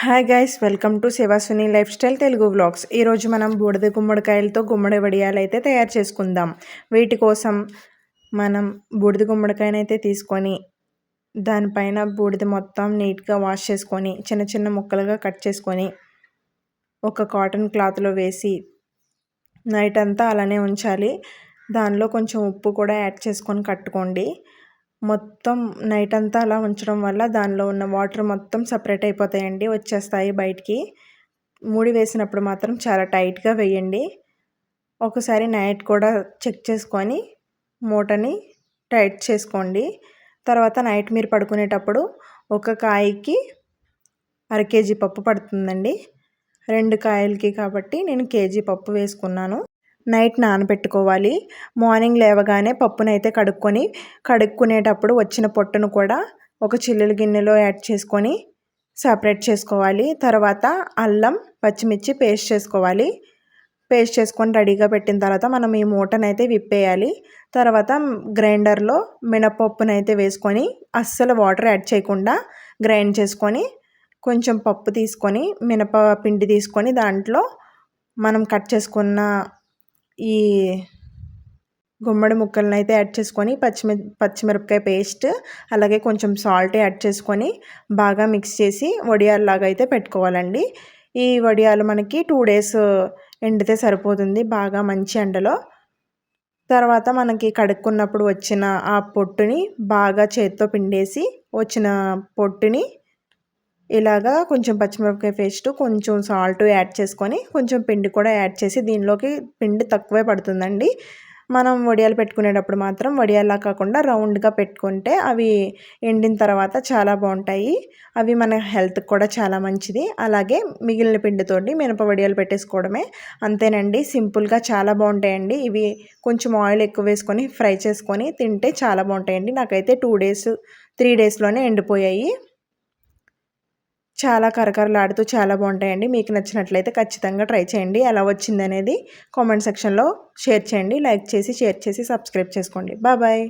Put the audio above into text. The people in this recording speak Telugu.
Hi guys, welcome to Shivasuni lifestyle Telugu vlogs. ఈరోజు మనం బూడిద గుమ్మడికాయలతో గుమ్మడి వడియాలు అయితే తయారు చేసుకుందాం. వీటి కోసం మనం బూడిద గుమ్మడికాయనైతే తీసుకొని దానిపైన బూడిద మొత్తం నీట్గా వాష్ చేసుకొని చిన్న చిన్న ముక్కలుగా కట్ చేసుకొని ఒక కాటన్ క్లాత్లో వేసి నైట్ అంతా అలానే ఉంచాలి. దానిలో కొంచెం ఉప్పు కూడా యాడ్ చేసుకొని కట్టుకోండి. మొత్తం నైట్ అంతా అలా ఉంచడం వల్ల దానిలో ఉన్న వాటర్ మొత్తం సపరేట్ అయిపోతాయండి, వచ్చేస్తాయి బయటికి. మూడి వేసినప్పుడు మాత్రం చాలా టైట్గా వేయండి. ఒకసారి నైట్ కూడా చెక్ చేసుకొని మూటని టైట్ చేసుకోండి. తర్వాత నైట్ మీరు పడుకునేటప్పుడు ఒక కాయకి 1/2 కేజీ పప్పు పడుతుందండి. 2 కాయలకి కాబట్టి నేను కేజీ పప్పు వేసుకున్నాను. నైట్ నానబెట్టుకోవాలి. మార్నింగ్ లేవగానే పప్పునైతే కడుక్కునేటప్పుడు వచ్చిన పొట్టును కూడా ఒక చిల్లుల గిన్నెలో యాడ్ చేసుకొని సపరేట్ చేసుకోవాలి. తర్వాత అల్లం పచ్చిమిర్చి పేస్ట్ చేసుకోవాలి. పేస్ట్ చేసుకొని రెడీగా పెట్టిన తర్వాత మనం ఈ మూటనైతే విప్పేయాలి. తర్వాత గ్రైండర్లో మినపప్పునైతే వేసుకొని అస్సలు వాటర్ యాడ్ చేయకుండా గ్రైండ్ చేసుకొని కొంచెం పప్పు తీసుకొని మినపపిండి తీసుకొని దాంట్లో మనం కట్ చేసుకున్న ఈ గుమ్మడి ముక్కలను అయితే యాడ్ చేసుకొని పచ్చిమిరపకాయ పేస్ట్ అలాగే కొంచెం సాల్ట్ యాడ్ చేసుకొని బాగా మిక్స్ చేసి వడియాల్లాగా అయితే పెట్టుకోవాలండి. ఈ వడియాలు మనకి 2 డేస్ ఎండితే సరిపోతుంది, బాగా మంచి ఎండలో. తర్వాత మనకి కడుక్కున్నప్పుడు వచ్చిన ఆ పొట్టుని బాగా చేత్తో పిండేసి వచ్చిన పొట్టుని ఇలాగా కొంచెం పచ్చిమిరపకాయ పేస్ట్ కొంచెం సాల్ట్ యాడ్ చేసుకొని కొంచెం పిండి కూడా యాడ్ చేసి, దీనిలోకి పిండి తక్కువే పడుతుందండి. మనం వడియాలు పెట్టుకునేటప్పుడు మాత్రం వడియాల్లా కాకుండా రౌండ్గా పెట్టుకుంటే అవి ఎండిన తర్వాత చాలా బాగుంటాయి. అవి మన హెల్త్కి కూడా చాలా మంచిది. అలాగే మిగిలిన పిండితోటి మినప వడియాలు పెట్టేసుకోవడమే. అంతేనండి, సింపుల్గా చాలా బాగుంటాయండి. ఇవి కొంచెం ఆయిల్ ఎక్కువ వేసుకొని ఫ్రై చేసుకొని తింటే చాలా బాగుంటాయండి. నాకైతే 2 డేస్ 3 డేస్లోనే ఎండిపోయాయి. చాలా కరకరలాడుతూ చాలా బాగుంటాయండి. మీకు నచ్చినట్లయితే ఖచ్చితంగా ట్రై చేయండి. ఎలా వచ్చిందనేది కామెంట్ సెక్షన్లో షేర్ చేయండి. లైక్ చేసి షేర్ చేసి సబ్స్క్రైబ్ చేసుకోండి. బాయ్.